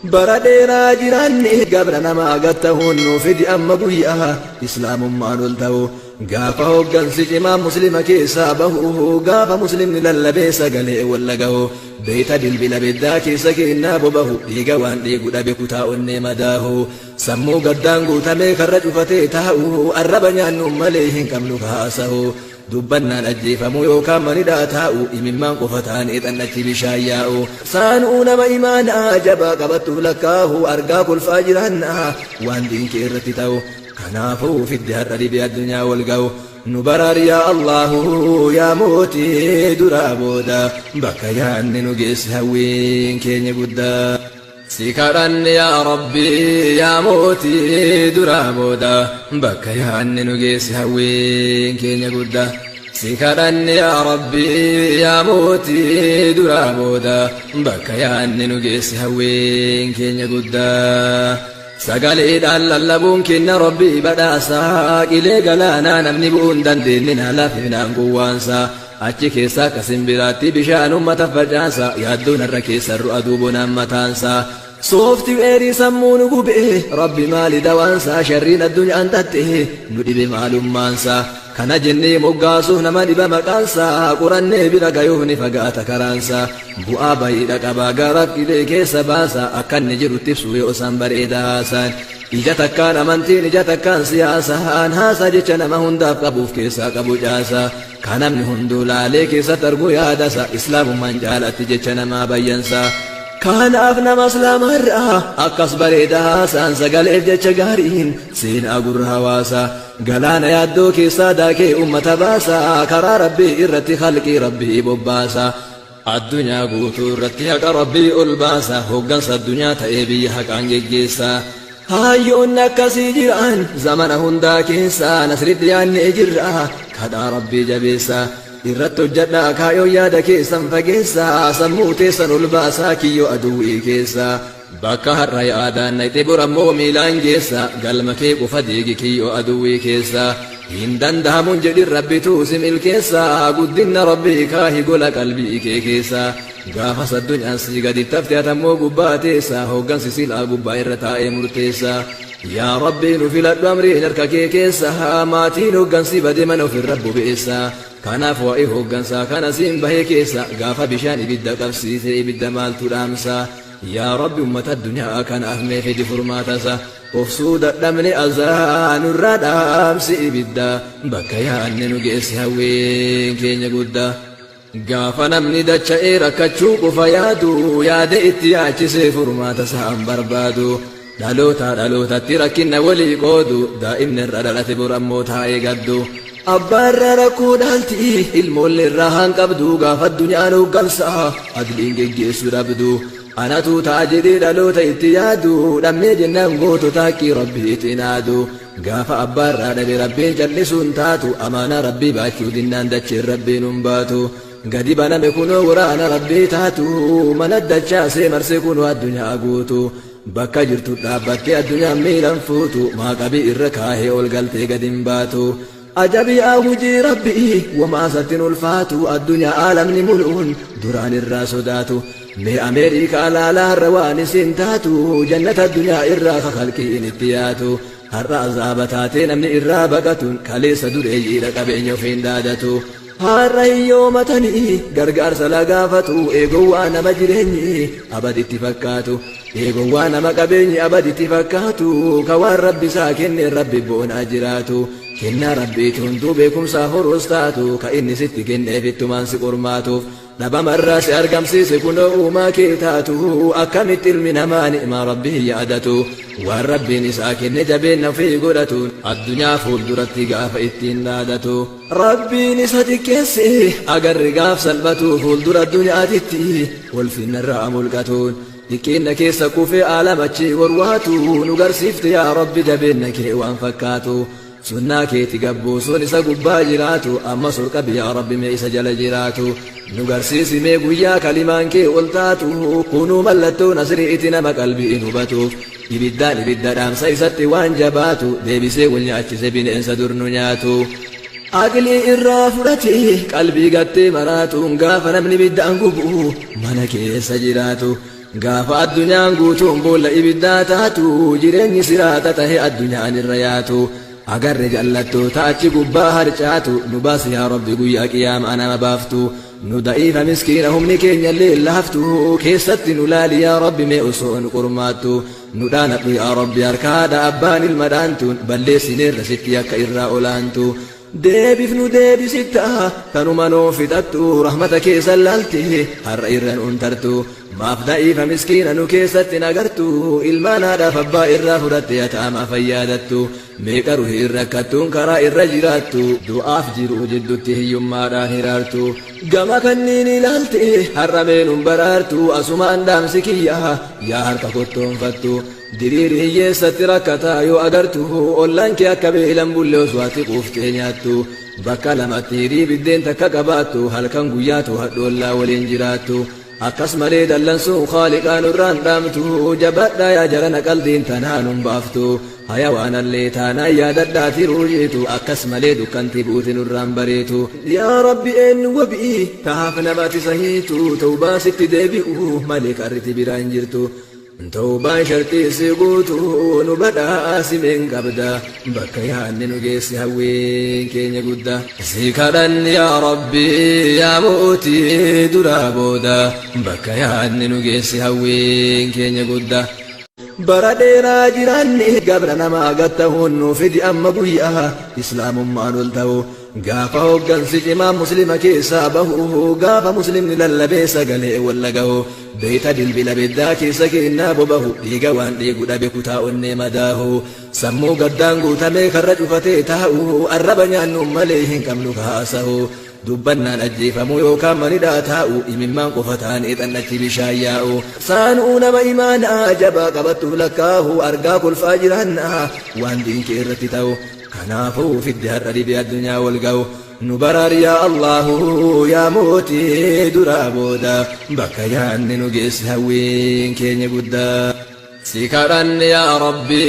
بردينا جيراني قبرنا ما قدتهن وفدي أما قويا إسلام ما نلتهو قافا هقن سجما مسلم كيسا بهوه قافا مسلم للبيس قلي ولقهو بيتا دل بلا بدا كيسا كينا ببهو ديقوان ديقو دبكتا أني مداهو سمو قدان قوتا ميكا رجفتي تاهو الربنيان مليهن كملو كاسهو دبنا نجيف ميوكا من داتاو إممان قفتان إذن نجي بشاياو سانونا ما إيمانا جبا قبطو لكاهو أرقاك الفاجران وان دين كيرتتاو كنافو في الدهر ربي الدنيا والقو نبرار يا الله يا موتي درابودا بكا ياني نقيس هوين كيني قدا سيكران يا ربي يا موتي درابودا بكا ياني نقيس هوين كيني قدا سيكران يا ربي يا موتي درابودا بكا ياني نقيس هوين كيني قدا سقالي داللبون كنا ربي بداسا إلي قلانا نمني بون دندننا لفنا قوانسا أجي كيسا كسنبراتي بشان أمة فجانسا يادون الركيس الرؤدوبنا أمتانسا صوفتي ويري سمون قبئه ربي مالي دوانسا شرين الدنيا أنتته ندي بمعلوم مانسا كان جني مقاسو نماني بمكانسا قراني بلقايوهني فقات كرانسا بؤا بايدك باقارك إلي كيسا باسا أكان نجرو تفسو يؤسان برئداسان إجاتك كان أمانتين إجاتك كان سياسا أنهاسا جيشنا ما هنداف قبوف كيسا قبو جاسا كان من هندو لالي كيسا ترقو يادسا إسلام من جالت جيشنا ما بينسا كان أفنى مسلم الرأى أقص بريدها سانسا قال إفجة غارين سين أقر هواسا قلانا يادو كيسا داكي أمة باسا كرا ربي إرتي خلقي ربي بباسا الدنيا قوتو إرتي حق ربي ألباسا هقنص الدنيا تأيبي حق عن جيسا هايون نكسي جيران زمن هندا كيسا نسرد يعني جرا كدا ربي جبيسا irratto jedha kaayoo yaada keessan fageessa sammuu teessan ol baasaa kiyyoo aduwwii keessa bakka har'a yaadaan nayte borammoo miilaan geessa galma kee qofa deegi kiyyoo aduwwii keessa hin danda'amuun jedhin rabbitu simil keessa guddinna rabbii kaahi gola qalbii kee keessa gaafas addunyaan sii gadi tafte atammoo gubbaa teessa hooggansi silaa gubbaa irra taa'ee murteessa yaa rabbii nu filadhu amriin harka kee keessa maatiin hooggansi bade mana ofirra bubeessa kanaaf waa'ee hooggansaa kana siin bahee keessa gaafa bishaan ibidda qabsiise ibidda maaltu dhaamsa yaa rabbi ummata addunyaa kanaaf mee fedi furmaatasa ofsuu dadhabne azaanurraa dhaamsi ibidda bakka yaanne nu geesse hawween keenya guddaa gaafa namni dacha'ee rakkachuu qofa yaadu yaade itti yaachisee furmaata isaan barbaadu dhalootatti rakkinna walii qoodu daa'imni irra dhalate borammoo taa'ee gaddu abbaarra rakkoo dhaalti ilmoollee irraa haan qabdu gaafa addunyaan hooggansaa adliin geggeessuu dhabdu anatu ta'a jedhee dhaloota itti yaadu dhammee jennaan gootota haqqii rabbii itti naadu gaafa abbaarraa dhabe rabbiin callisuun taatu amaana rabbii baachuu dinnaan dacheen rabbiin hin baatu gadi baname kunoo waraana rabbii taatu mana dachaasee marsee kunoo addunyaa guutu bakka jirtu dhaabbattee addunyaan miilan fuutu maaqabii irra kaahee ol galtee gadi hin baatu ajabi hujii rabbii wamaa sattin ulfaatu addunyaa aalamni mul'uun duraan irraa sodaatu mee ameerikaa laalaa har'a waan isin taatu jannata addunyaa irraa kakalqiin itti yaatu har'a azaaba taatee namni irraa baqatuun kaleessa dureeyyiidha qabeenya ofiin dhaadatu har'a hiyyoomatanii gargaarsa lagaafatu eegowwaa nama jireenyi abaditti fakkaatu eegowwaa nama qabeenyi abaditti fakkaatu ka waan rabbi isaa kenne rabbi boonaa jiraatu kennaa rabbiiti hunduu beekumsaa horuus taatu ka inni sitti kenneef ittumaan si qormaatuuf dhabamarraa si argamsiise kunoo uumaa kee taatu akkamitti ilmi namaa ni'maa rabbii yaadatu waan rabbiin isaa kenne jabeenna ofii godhatuun addunyaa fuulduratti gaafa ittiin dhaadatu rabbiin isa xiqqeesse agarri gaaf salphatu fuuldura addunyaatitti ulfinnarraa mulqatuun xiqqeenna keessa kufee aalamachi warwaatu nu garsiifte yaa rabbi jabeenna kee waan fakkaatu sunnaa keeti gabbuusuun isa gubbaa jiraatu amma surqabi yaa rabbi mee isa jala jiraatu nu garsiisi mee guyyaa kalimaan kee ol taatu kunuu mallattoo nasriiti nama qalbii hubatuuf ibiddaan ibidda dhaamsa isatti waan jabaatu deebisee wal nyaachise bineensa dur nu nyaatu aqlii irraa fudhate qalbii gattee maraatuun gaafa namni ibiddaan gubu mana keessa jiraatu gaafa addunyaan guutuun boolla ibiddaa taatu jireenyi siraata tahe addunyaan irra yaatu agarre jallattoota achi gubbaa harcaatu nu baasi yaa rabbi guyyaa qiyaama nama baaftu nu da'iifa miskiina humni keenya illee laaftu keessatti nu laali yaa rabbi mee osoo nu qurmaattu nu dhaanadhu yaa rabbi harkaadha abbaan ilma dhaantuun balleessineerra sitti akka irraa olaantu deebif nu deebisitta kanuma noo fixattu rahmata keessa laalte har'a irra nuun tartu maaf da'iifa miskiina nu keessatti nagartu ilmaan haadhaaf abbaa irraa fudhatte yataama fayyaadattu meeqa ruhi irra kattuun karaa irra jiraattu du'aaf jiru jiddutti hiyyummaadhaan hiraartu gama kanniin ilaalte har'a meenuun baraartu asuma andaamsi kiyya yaa harka kottoonfattu diriiri hiyyeessatti rakkataa yoo agartu ollaan kee akka beelan bulle osoo ati quuftee nyaattu bakka lamatti hirii biddeen takka qabaattu halkan guyyaatu hadhoollaa waliin jiraattu akkas malee dallansuun khaaliqaan irraan dhaamtu jabadhaa yaa jarana qalbiin tanaanuun baaftu hayawaanallee taanaan yaadadhaati ruujitu akkas malee dukkanti buutin irraan bareetu yaa rabbi eenyu wabii tahaaf namati sahiitu tawbaa sitti deebi'u malee qarriti biraa hin jirtu tawbaan shartii si guutu nu badhaasi meen qabda bakka yaanni nu geessi hawween keenya guddaa si kadhan yaa rabbi yaa mootii duraa booda bakka yaanni nu geessi hawween keenya guddaa bara dheeraa jiraanne gabra namaa gatta hunnu fidi amma guyyaa islaamummaan ol ta'u gaafa hoggansi cimaa muslima keessaa bahu gaafa muslimni lallabee sagalee walla gahu beeyta dilbila beddaa keessa kennaa bobahu dhiiga waan dhiigu dhabe kutaa onnee madaahu sammuu gaddaan guutamee karra cufatee taa'u arraba nyaannuun malee hin qabnu kaasahu dubbannaan ajjeefamuu yookaan manidhaa taa'u imimmaan qofa taanee xannachi bishaan yaa'u saanuu nama imaanaa jabaa qabattuuf lakkaahu argaa kolfaa jiraannaa waan diinkee irratti ta'u kanaafuu fidde har'a dhibee addunyaa wal ga'u nu baraari yaa Allahu yaa mootii duraa booda bakka yaanni nu geessi hawween keenya guddaa si kadhanne yaa rabbi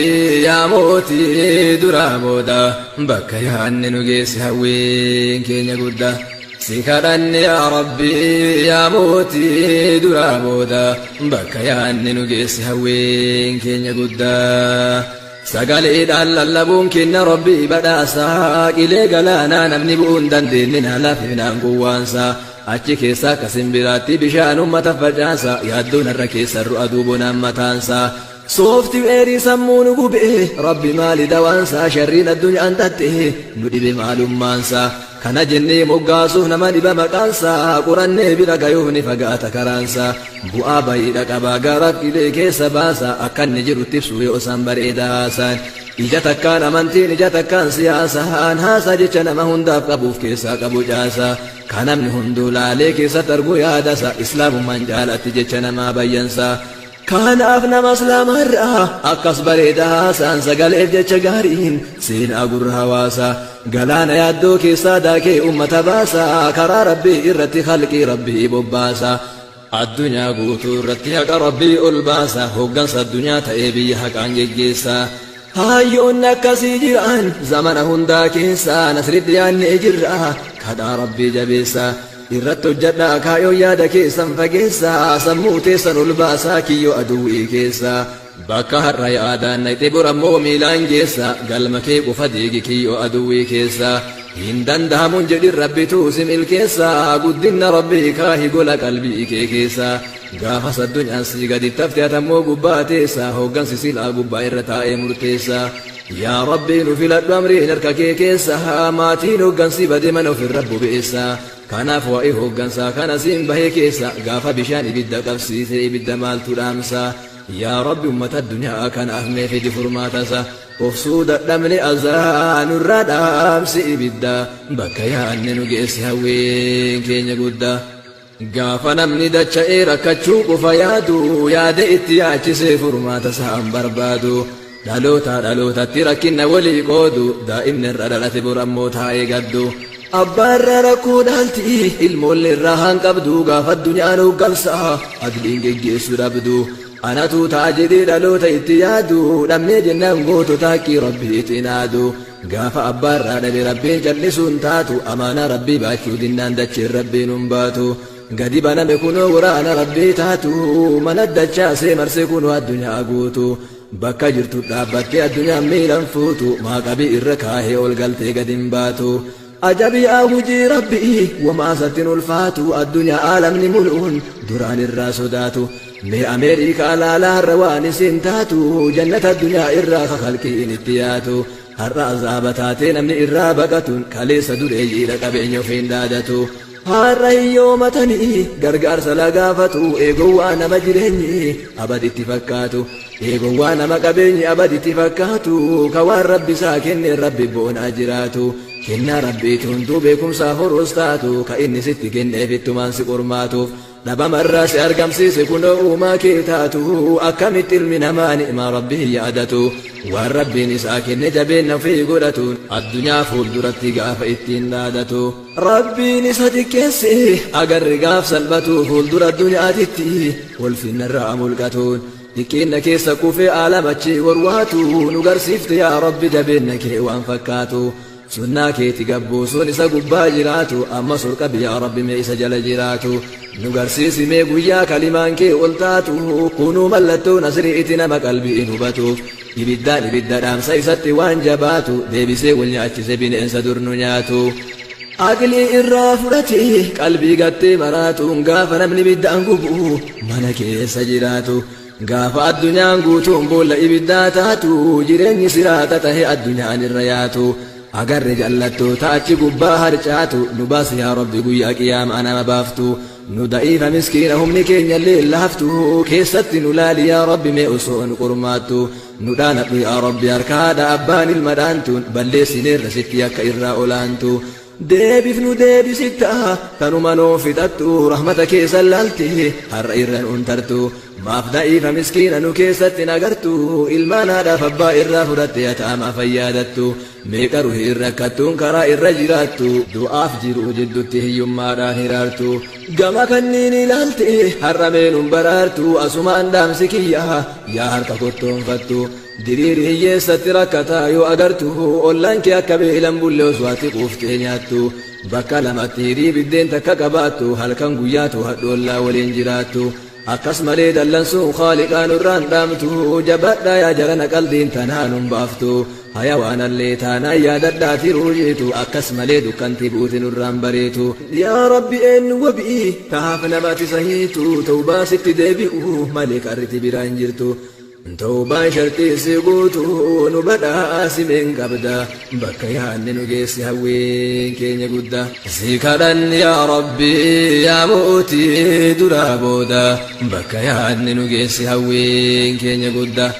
yaa mootii duraa booda bakka yaanni nu geessi hawween keenya guddaa si kadhanne yaa rabbi yaa mootii duraa booda bakka yaanni nu geessi hawween keenya guddaa sagaleedhaan lallabuun kenna rabbii badhaasaa qilee galaanaa namni bu'uun dandeenye laaffinaan gowwaansaa achi keessa akka simbiraatti bishaan ummata facaasa yaaddoon irra keessa ru'a duubonaan mataansaa soofti weerii sammuu nu gube rabbi maali dawaansaa sharriin addunyaan tatte nu dhibe maalummaansaa kana jennee moggaasuuf nama dhiba maqaansaa qurannee bira gayuuf ni fagaata karaansaa bu'aa bayiidha qabaa gaaraaf qilee keessa baasa akka inni jirutti ibsu yoo isaan bareeda haasaan ija takkaan amantiin ija takkaan siyaasaan haasaa jecha nama hundaaf qabuuf keessaa qabu caasaa kan namni hunduu laalee keessatti argu yaadasa islaamummaan jaalatti jecha namaa bayyansaa kanaaf nama islaamarraa akkas bareeda haasaan sagaleef jecha gaariin seenaa gurra hawaasaa galaana yaaddoo keessaa daakee ummata baasaa karaa rabbii irratti khalqii rabbii bobbaasaa addunyaa guutuu irratti haqa rabbii ol baasaa hoggansa addunyaa ta'ee biyya haqaan geggeessaa hayyoonni akkasii jiran zamana hundaa keessaa nasritti yaannee jirra kadhaa rabbii jabeessaa irratti hojjadhaa kaayoon yaada keessan fageessaa sammuu teessan ol baasaa kiyyoo aduwwii keessaa bakka har'a yaadaan naqxe borammoo miilaan geessa galma kee qofa deegi kiyyoo aduwwii keessaa hin danda'amuun jedhin rabbituu si milkeessaa guddinna rabbii kaahi gola qalbii kee keessaa gaafas addunyaan si gadi tafte atammoo gubbaa teessaa hoggansi silaa gubbaa irra taa'ee murteessaa yaa rabbii nu filadhu amriin harka kee keessaa maatiin hoggansi bade mana ofirra bobeessaa kanaaf waa'ee hoggansaa kana siin bahee keessa gaafa bishaan ibidda qabsiise ibidda maaltu dhaamsaa yaa rabbi ummata addunyaa kanaaf mee fidi furmaatasa ofsuu dadhabne azaanurraa dhaamsi ibidda bakka yaanne nu geessi hawween keenya guddaa gaafa namni dacha'ee rakkachuu qofa yaadu yaade itti yaachisee furmaata isaan barbaadu dhalootatti rakkinna walii qoodu daa'imni irra dhalate borammoo taa'ee gaddu abbaarra rakkoo dhaalti ilmoollee irraa haan qabdu gaafa addunyaan hoggansaa adliin geggeessu dhabdu anatu ta'a jedhee dhaloota itti yaadu dhabnee jennaan gootota haqqii rabbii itti naadu gaafa abbaarraa dhabe rabbiin callisuun taatu amaanaa rabbii baachuu dinnaan dacheen rabbiin hin baatu قد بنا مكونو ورانا ربي تاتو من الدجا سيمر سيكونو الدنيا قوتو بكا جرتو دابتي الدنيا ميلا فوتو ما قبي الركاهي والقلتي قد انباتو أجبي أوجي ربي وما ستن الفاتو الدنيا عالم ملؤون دران الراسوداتو مي أمريكا لا رواني سنتاتو جنة الدنيا إراخ خلقين التياتو الرازابتاتين من إرابقة كاليس دريجي لقبين يفين دادتو هاريو متني غرغر سلاغافتو ايغوانا مجرني ابد اتفكاتو ايغوانا مقبني ابد اتفكاتو كوان ربي ساكن ربي بون اجراتو كنا ربي تندو بكم سافر استاتو كإني ستي كن في التمان سقرماتو نبا مراسي أرقم سيسي كنو ما كيتاتو أكمت المنمان ما ربي يعدتو والربي نساكن نجبين في قرتون الدنيا فول درتي قاف اتين نادتو ربي نساتي كيسي أقر قاف سلبتو فول در الدنيا تتي والفن الرام القتون لكينا كيسا كوفي عالمتشي ورواتو نقر سيفت يا ربي جبين كي وانفكاتو سنة كيتي قبوسون إسا قبا جراتو أما سرق بيا ربي ميسا جل جراتو نقرسيسي ميقويا كلمان كي قلتاتو كونوا ملتو نسري اتنما قلبي إنهباتو إبدان أمسا إساتي وانجباتو ديبسي والنعاتي بين إنسا درنياتو أقلي الرافرتي قلبي قتي مراتو نقافا نمني بدان قبو منكي سجراتو قافا الدنيا نقوتو بولا إبداتاتو جريني سراتته الدنيا نرياتو أقر جلتو تأتي قبا هرچاتو نباس يا ربي قويا قيام أنا مبافتو ندعيف مسكينهم نكين الليل لهفتو كيست نلالي يا ربي ميؤسون قرماتو ندانت يا ربي أركاد أبان المدانتون بل سنير ستيا كإرا أولانتو ديبفنو ديبي ستا تنمانو فتاتو رحمتك سلالتي هر إرن انترتو maaf da'iifa miskiina nu keessatti nagartu ilmaan haadhaaf abbaa irraa fudhatte yataama fayyaadattu meeqa ruhi irra rakkattuun karaa irra jiraattu du'aaf jiru jiddutti hiyyummaadhaan hiraartu gama kanniin ilaalte harrameenuun baraartu asumaan dhaamsi kiyya yaa harka kottoonfattu diriiri hiyyeessatti rakkataa yoo agartu ollaan kee akka beelan bullee osoo ati quuftee nyaattu bakka lamatti hirii biddeen takka qabaattu halkan guyyaatu hadhoollaa waliin jiraattu akkas malee dallansuun khaaliqaan irraan dhaamtu jabaadhaa yaa jarana qalbiin tanaanuun baaftu hayawaanallee taanaa yaadadhaati ruujitu akkas malee dukkanti buutin irraan bareetu yaa rabbi eenyu wabii tahaaf namati sahiitu tawbaa sitti deebi'u malee qarriti biraan jirtu توبان شرطي سيقوتو نبدا سمين قبدا بكا يهاني نقيسي هوين كين يقودا سيكرن يا ربي يا موتي درابودا بكا يهاني نقيسي هوين كين يقودا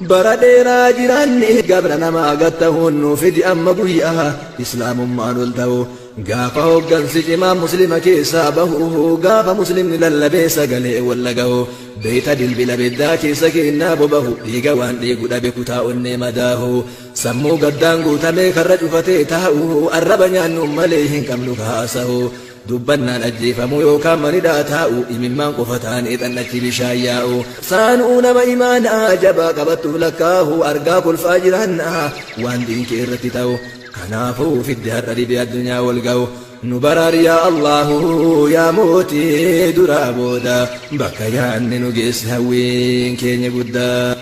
بردينا جيراني قبرنا ما قدتهن فدي أما بويا إسلام ما نلتهو قافا هوغان سجما مسلم كيسا بهوه قافا مسلم للبيسا قلي ولقهو بيتا دل بلا بدا كيسا كينا ببهو ديقوان ديقو دابكو تاؤني مداهو سمو قدان قوتا ميكا رجفتي تاؤه الربنيان مليهن كملو كاسهو دبنا نجيف ميوكا مندا تاؤ إممان قفتان إذن نجي بشاياؤ سانونا ما إيمانا جبا قبطو لكاهو أرقاك الفاجرانا وان دينك إرتتاو كنافو في الدهر ربي الدنيا والقو نبرار يا الله يا موتي درابودا بكا ياني نقيس هوين كين يقودا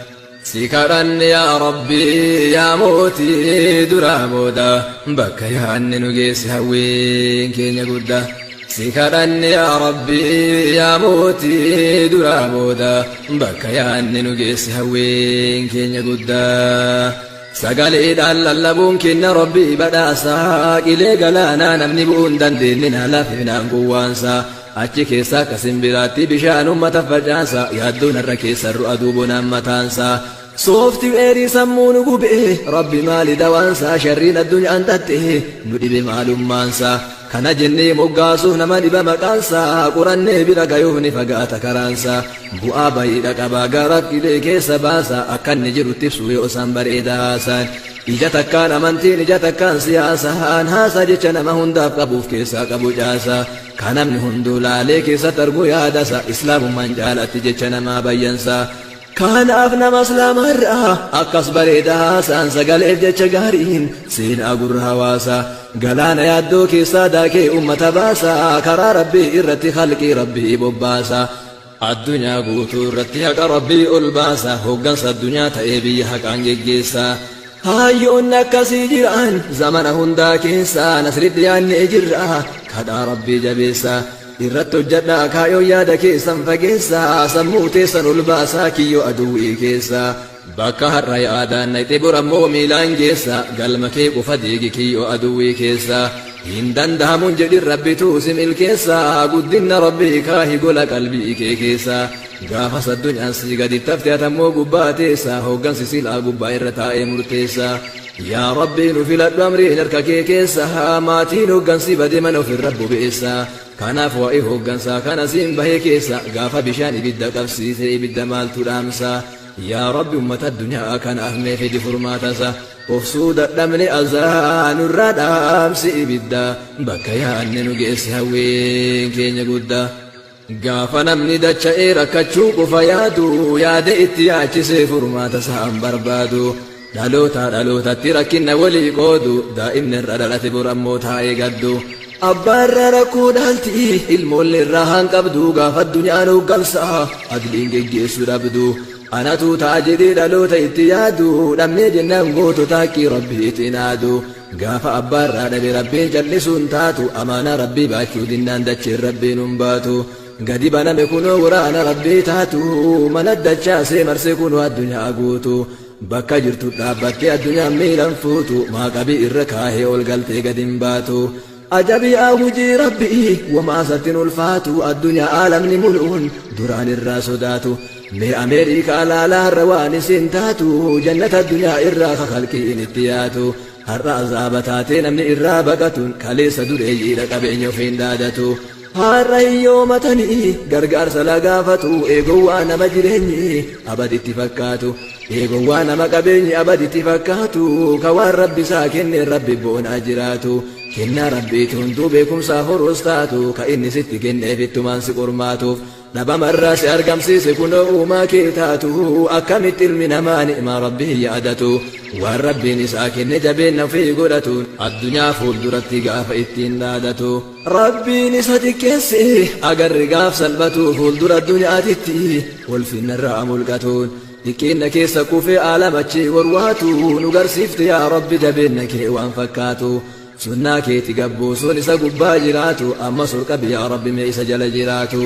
سيكرن يا ربي يا موتي درابودا بكا ياني نقيس هوين كين يقودا سيكرن يا ربي يا موتي درابودا بكا ياني نقيس هوين كين يقودا سقالي داللبون كن ربي بداسا إلي قلانا نمني بون دندننا لفنا قوانسا أجي كيسا كسنبراتي بشان متفجانسا يهدون الركيس الرؤدوبنا متانسا صوفتي ويري سمون قبئ ربي مالي دوانسا شرين الدنيا أنتته ندي بمعلوم مانسا كان جني مقاسو نماني بمكانسا قراني برقايوفني فقاتا كرانسا بؤا بايدك باقارك إلي كيسا باسا أكان نجرو تبسو يؤسان برئداسان إجاتا كان أمانتين إجاتا كان سياسا أنهاسا جيشنا ما هنداف قبوف كيسا قبو جاسا كان من هندو لالي كيسا ترقو يادسا إسلام من جالت جيشنا ما بيانسا كان أفنى مسلم الرأى أكس بريدها سانسقل إفجتش غارين سين أقر هواسا قلانا يدوكي صاداكي أمة باسا كرا ربي إرتي خلقي ربي بباسا الدنيا قوتو رتي حق ربي ألباسا هقنص الدنيا تأيبي حق عنجيسا هايون نكسي جران زمن هندا كيسا نسرد يعني إجرا كدا ربي جبيسا irratto jedha kaayoo yaada keessan fageessa sammuu teessan ol baasaa kiyyoo aduwwii keessa bakka har'a yaadaan nayxe borammoo miilaan geessa galma kee qofa deegi kiyyoo aduwwii keessa hin danda'amuun jedhin rabbitu simil keessa guddinna rabbii kaahi gola qalbii kee keessa gaafas addunyaan sii gadi tafte atammoo gubbaa teessa hooggansi silaa gubbaa irra taa'ee murteessa yaa rabbii nu filadhu amriin harka kee keessa maatiin hooggansi bade mana ofirra bobeessa kanaaf waa'ee hooggansaa kana siin bahee keessa gaafa bishaan ibidda qabsiise ibidda maaltu dhaamsa yaa rabbi ummata addunyaa kanaaf mee fedi furmaatasa ofsuu dadhabne azaanurraa dhaamsi ibidda bakka yaanne nu geesse hawween keenya guddaa gaafa namni dacha'ee rakkachuu qofa yaadu yaada itti yaachisee furmaata isaan barbaadu dhalootatti rakkinna walii qoodu daa'imni irra dhalate borammoo taa'ee gaddu abbaarra rakkoo dhaalti ilmoollee irraa haan qabdu gaafa addunyaan hooggansaa adliin geggeessuu dhabdu anatu ta'a jedhee dhaloota itti yaadu dhabnee jennaan gootota haqqii rabbii itti naadu gaafa abbaarraa dhabe rabbiin callisuun taatu amaana rabbii baachuu dinnaan dacheen rabbiin hin baatu gadi baname kunoo waraana rabbii taatu mana dachaasee marsee kunoo addunyaa guutu bakka jirtu dhaabbattee addunyaan miilan fuutu maaqabii irra kaahee ol galtee gadi hin baatu ajabii hujii rabbii wamaa sattin ulfaatu addunyaa aalamni mul'uun duraan irraa sodaatu mee ameerikaa laalaa har'a waan isin taatu jannata addunyaa irraa kakalqiin itti yaatu har'a azaaba taatee namni irraa baqatuun kaleessa dureeyyiidha qabeenya ofiin dhaadatu har'a hiyyoomatanii gargaarsa lagaafatu eegowwaa nama jireenyi abaditti fakkaatu eegowwaa nama qabeenyi abaditti fakkaatu ka waan rabbi isaa kenne rabbi boonaa jiraatu kennaa rabbiiti hunduu beekumsaa horos taatu ka inni sitti kenneef ittumaan si qormaatuuf dhabamarraa si argamsiise kunoo uumaa kee taatu akkamitti ilmi namaa ni'maa rabbii yaadatu waan rabbiin isaa kenne jabeenna ofii godhatuun addunyaa fuulduratti gaafa ittiin dhaadatu rabbiin isa xiqqeesse agarri gaaf salphatu fuuldura addunyaatitti ulfinnarraa mulqatuun xiqqeenna keessa kufee aalamachi warwaatu nu garsiifte yaa rabbi jabeenna kee waan fakkaatu sunnaa keeti gabbuusuun isa gubbaa jiraatu ammas ol qabi yaa rabbi mee isa jala jiraatu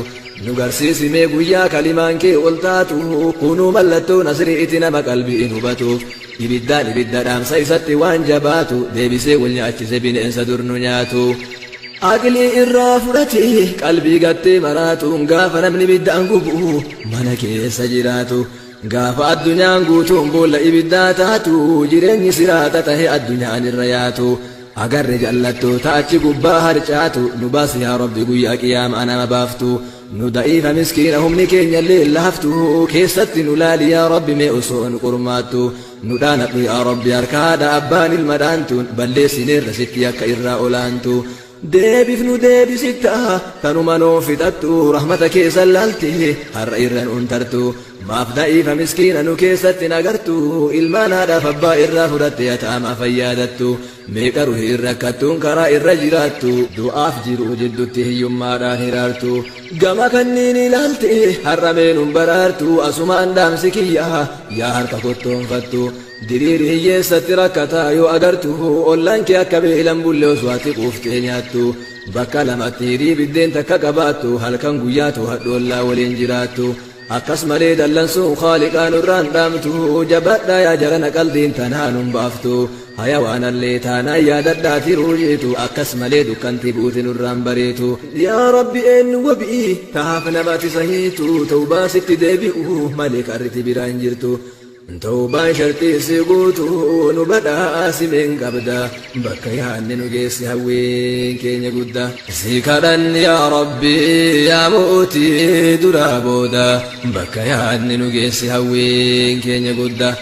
nu garsiisi mee guyyaa kalimaan kee ol taatu kunuu mallattoo nasriiti nama qalbii hubatuuf ibiddaan ibidda dhaamsa isatti waan jabaatu deebisee wal nyaachise bineensa dur nu nyaatu aqlii irraa fudhate qalbii gattee maraatuun gaafa namni ibiddaan gubu mana keessa jiraatu gaafa addunyaan guutuun boolla ibiddaa taatu jireenyi siraata tahe addunyaan irra yaatu agarre jallattoota achi gubbaa harcaatu nu baasi yaa rabbi guyyaa qiyaamaa nama baaftu nu da'iifa miskiina humni keenya illee laaftu keessatti nu laali yaa rabbi mee osoo nu qormaattu nu dhaanadhu yaa rabbi harka haadha abbaan ilma dhaantuun balleessineerra sitti akka irraa olaantu deebif nu deebisitta kanuma noo fixattu rahmata keessa laalte har'a irra nuun tartu maaf da'iifa miskiina nu keessatti nagartu ilmaan haadhaaf abbaa irraa fudhatte yataamaa fayyaadattu meeqa ruhi rakkattuun karaa irra jiraattu du'aaf jiru jiddutti hiyyummaadhaan hiraartu gama kanniin ilaalte har'a meenuun baraartu asumaan dhaamsi kiyya yaa harka kottoonfattu diriiri hiyyeessatti rakkataa yoo agartu ollaan kee akka beelan bulle osoo ati quuftee nyaattu bakka lamatti hirii biddeen takka qabaattu halkan guyyaatu hadhoollaa waliin jiraattu akkas malee dallansuun khaaliqaan irraan dhaamtu jabadhaa yaa jarana qalbiin tanaanuun baaftu hayawaanallee taanaan yaadadhaati ruujitu akkas malee dukkanti buutin irraan bareetu yaa rabbi eenyu wabii tahaaf namatti sahiitu tawbaa sitti deebi'u malee qarriti biraan jirtu tawbaan shartii si guutu nu badhaasi meen qabda bakka yaanne nu geesse hawween keenya guddaa si kadhan yaa rabbi yaa mootii duraa booda bakka yaanne nu geesse hawween keenya guddaa